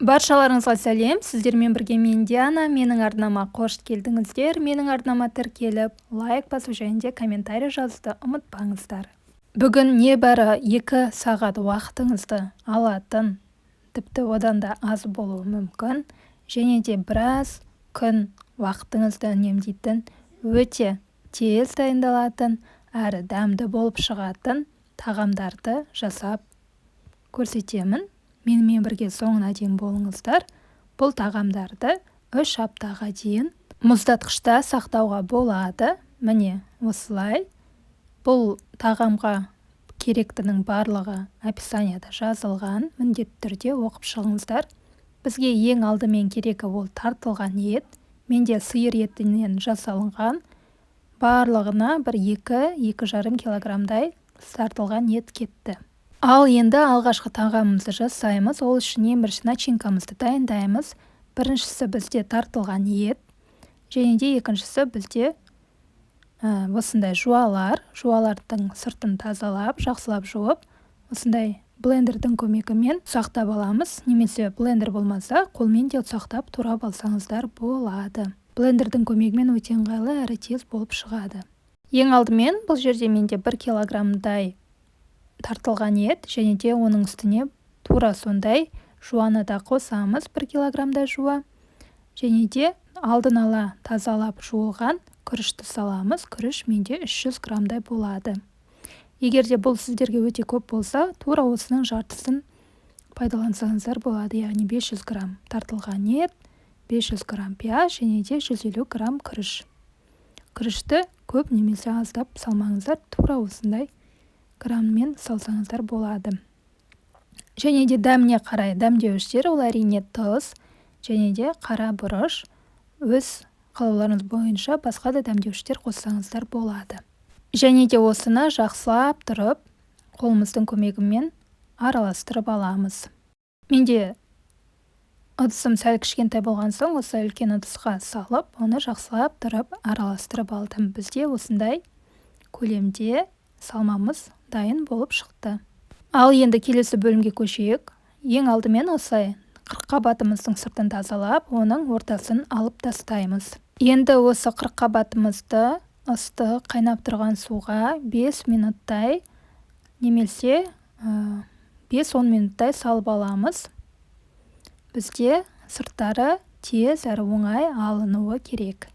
Баршаларыңызға сәлем, сіздермен бірге мен Диана, менің арнама қош келдіңіздер. Менің арнама тіркеліп, лайк басып және де комментарий жазуды ұмытпаңыздар. Бүгін небәрі 2 сағат уақытыңызды алатын, тіпті одан да аз болуы мүмкін, және де біраз күн уақытыңызды үнемдейтін, өте тез дайындалатын, әрі дәмді болып шығатын тағамдарды жасап көрсетемін. Менімен бірге соңына дейін болыңыздар. Бұл тағамдарды 3 аптаға дейін мұздатқышта сақтауға болады. Міне осылай. Бұл тағамға керектінің барлығы описанияда жазылған. Міндетті түрде оқып шығыңыздар. Бізге ең алдымен керегі ол тартылған ет. Менде сиыр етінен жасалынған. Барлығына 2-2,5 килограммдай тартылған ет кетті. Ал енді алғашқы тағамымызды жасаймыз. Ол үшін ең бірінші начинкамызды дайындаймыз. Біріншісі бізде тартылған ет, және де екіншісі бізде осындай жуалар. Жуалардың сыртын тазалап, жақсылап жуып, осындай блендердің көмегімен ұсақтап аламыз. Немесе блендер болмаса, қолмен де ұсақтап турап алсаңыздар болады. Блендердің көмегімен өте ыңғайлы әрі тез болып шығады. Ең алдымен бұл жерде менде 1 килограммдай тартылған ет, және де оның үстіне тура сондай жуаны да қосамыз, 1 килограммдай жуа. Және де алдын ала тазалап жуылған күрішті саламыз. Күріш менде 300 граммдай болады. Егер де бұл сіздерге өте көп болса, тура осының жартысын пайдалансаңыздар болады. Яғни 500 грамм тартылған ет, 500 грамм пияз, және де 150 грамм күріш. Күрішті көп немесе аздап салмаңыздар, тура осындай грамммен салсаңыздар болады. Және де дәміне қарай дәмдеуіштер, ол әрине тұз, және де қара бұрыш. Өз қалауларыңыз бойынша басқа да дәмдеуіштер қоссаңыздар болады. Және де осыны жақсылап тұрып, қолымыздың көмегімен араластырып аламыз. Менде ыдысым сәл кішкентай болған соң, осы үлкен ыдысқа салып, оны жақсылап тұрып араластырып алдым. Бізде осындай көлемде салмамыз дайын болып шықты. Ал енді келесі бөлімге көшейік. Ең алдымен осылай қырыққабатымыздың сыртын тазалап, оның ортасын алып тастаймыз. Енді осы қырыққабатымызды ыстық қайнап тұрған суға 5 минуттай, немесе 5-10 минуттай салып аламыз. Бізде сырттары тез әрі оңай алынуы керек.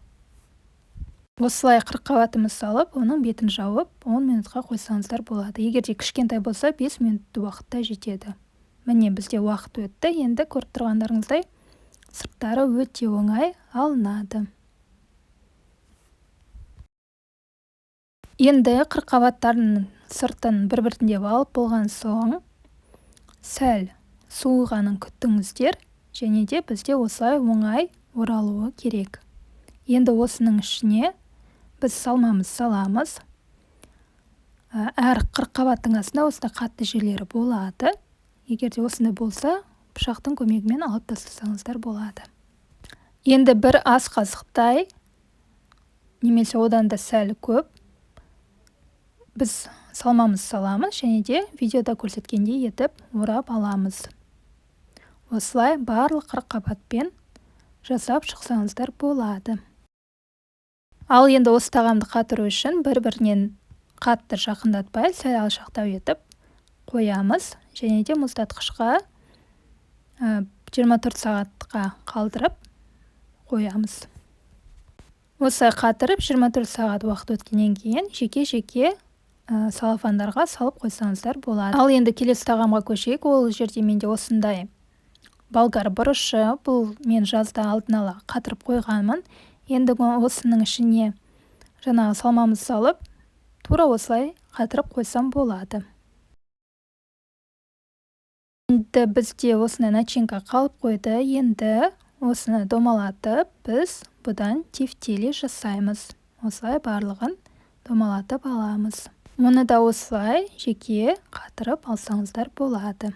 Осылай қырыққабатымыз салып, оның бетін жауып, 10 минутқа қойсаңыздар болады. Егер де кішкентай болса, 5 минутты уақытта жетеді. Міне бізде уақыт өтті. Енді көріп тұрғандарыңыздай сырттары өте оңай алынады. Енді қырыққабаттардың сыртын бір-біртіндеп алып болған соң, сәл суығанын күттіңіздер, және де бізде осылай оңай оралуы керек. Енді осының ішіне біз салмамыз саламыз. Әр қырыққабаттың астында осында қатты жерлері болады. Егер де осындай болса, пышақтың көмегімен алып тастасаңыздар болады. Енді 1 ас қасықтай, немесе одан да сәл көп, біз салмамыз саламыз, және де видеода көрсеткендей етіп орап аламыз. Осылай барлық қырыққабатпен жасап шықсаңыздар болады. Ал енді осы тағамды қатыру үшін бір-бірінен қатты жақындатпай, сәл алшақтау етіп қоямыз, және де мұздатқышқа 24 сағатқа қалдырып қоямыз. Осы қатырып 24 сағат уақыт өткеннен кейін жеке-жеке салафандарға салып қойсаңыздар болады. Ал енді келесі тағамға көшейік. Ол жерде менде осындай болгар бұрышы, бұл мен жазда алдын ала қатырып қойғанмын. Енді осының ішіне жаңағы салмамыз салып, тура осылай қатырып қойсам болады. Енді бізде осындай начинка қалып қойды. Енді осыны домалатып, біз бұдан тефтели жасаймыз. Осылай барлығын домалатып аламыз. Оны да осылай жеке қатырып алсаңыздар болады.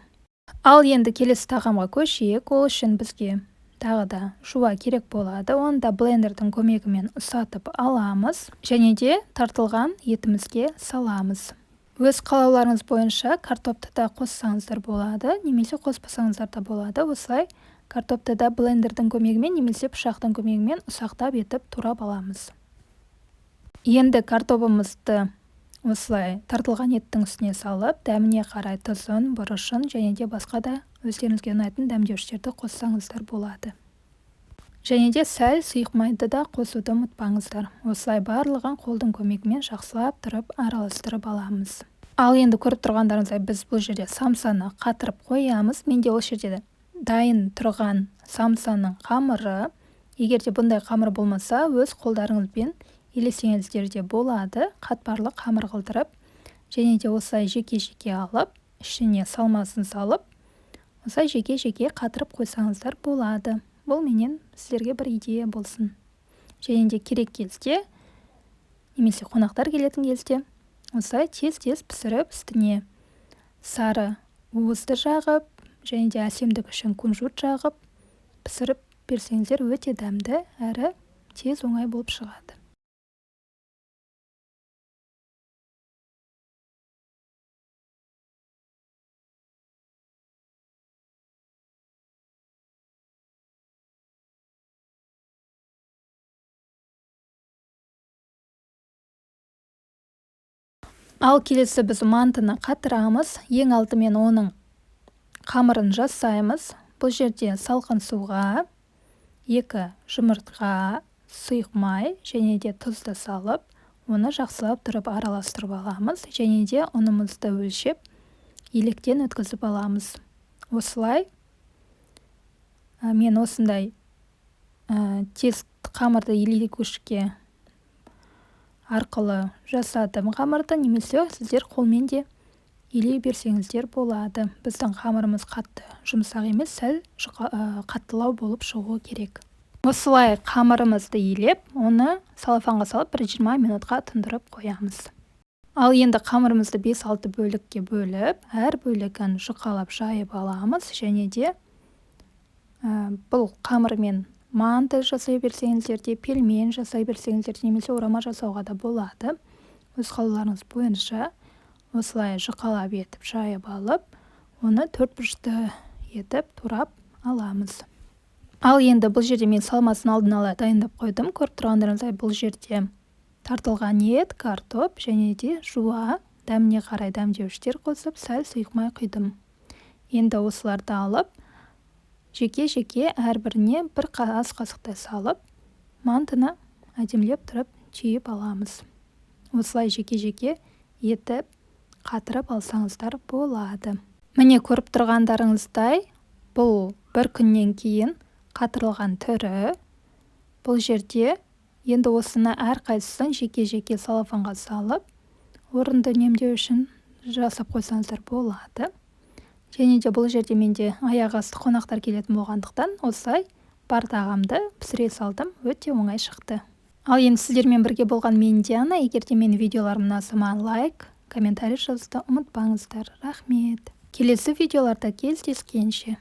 Ал енді келесі тағамға көшейік. Ол үшін бізге тағы да жуа керек болады. Оны да блендердің көмегімен ұсатып аламыз, және де тартылған етімізге саламыз. Өз қалауларыңыз бойынша картопты да қоссаңыздар болады, немесе қоспасаңыздар да болады. Осылай Картопты да блендердің көмегімен немесе пышақтың көмегімен ұсақтап етіп турап аламыз. Енді картопымызды осылай тартылған еттің үстіне салып, дәміне қарай тұзын, бұрышын және де басқа да өздеріңізге ұнайтын дәмдеуіштерді қоссаңыздар болады. Және де сәл сұйық майды да қосуды ұмытпаңыздар. Осылай барлығын қолдың көмегімен жақсылап тұрып араластырып аламыз. Ал енді көріп тұрғандарыңыздай біз бұл жерде самсаны қатырып қоямыз. Менде ол жерде дайын тұрған самсаның қамыры. Егер де бұндай қамыр болмаса, өз қолдарыңызбен елесеңіздер де болады. Қатпарлы қамыр қылдырып, және де осылай жеке-жеке алып, ішіне салмасын салып, осылай жеке-жеке қатырып қойсаңыздар болады. Бұл менен сіздерге бір идея болсын. Және де керек кезде, немесе қонақтар келетін кезде, осылай тез-тез пісіріп, үстіне сары уызды жағып, және де әсемдік үшін кунжут жағып, пісіріп берсеңіздер өте дәмді әрі тез оңай болып шығады. Ал келесі біз мантыны қатырамыз. Ең алдымен оның қамырын жасаймыз. Бұл жерде салқын суға 2 жұмыртқа, сұйық май және де тұзды салып, оны жақсылап тұрып араластырып аламыз. Және де ұнымызды өлшеп, електен өткізіп аламыз. Осылай мен осындай тез қамырды елегушке арқылы жасадым қамырды, немесе сіздер қолмен де елей берсеңіздер болады. Біздің қамырымыз қатты жұмсақ емес, сәл қаттылау болып шығуы керек. Осылай қамырымызды елеп, оны салафанға салып 1-20 минутқа тұндырып қоямыз. Ал енді қамырымызды 5-6 бөлікке бөліп, әр бөлігін жұқалап жайып аламыз. Және де бұл қамырмен манты жасай берсеңіздер де, пельмен жасай берсеңіздер де, немесе орама жасауға да болады. Өз қалауларыңыз бойынша осылай жұқалап етіп жайып алып, оны 4 бұрышты етіп турап аламыз. Ал енді бұл жерде мен салмасын алдын ала дайындап қойдым. Көріп тұрғандарыңыздай бұл жерде тартылған ет, картоп және де жуа, дәміне қарай дәмдеуіштер қосып, сәл сұйық май құйдым. Енді осыларды алып, жеке-жеке әрбіріне 1 ас қасықтай салып, мантыны әдемілеп тұрып түйіп аламыз. Осылай жеке-жеке етіп қатырып алсаңыздар болады. Міне көріп тұрғандарыңыздай, бұл 1 күннен кейін қатырылған түрі. Бұл жерде енді осыны әрқайсысын жеке-жеке салафанға салып, орынды үнемдеу үшін жасап қойсаңыздар болады. Және де бұл жерде менде аяқ асты қонақтар келетін болғандықтан, осылай бар тағамды пісіре салдым, өте оңай шықты. Ал енді сіздермен бірге болған мен Диана. Егер де менің видеоларым ұнаса, лайк, комментарий жазуды ұмытпаңыздар. Рахмет. Келесі видеоларда кездескенше.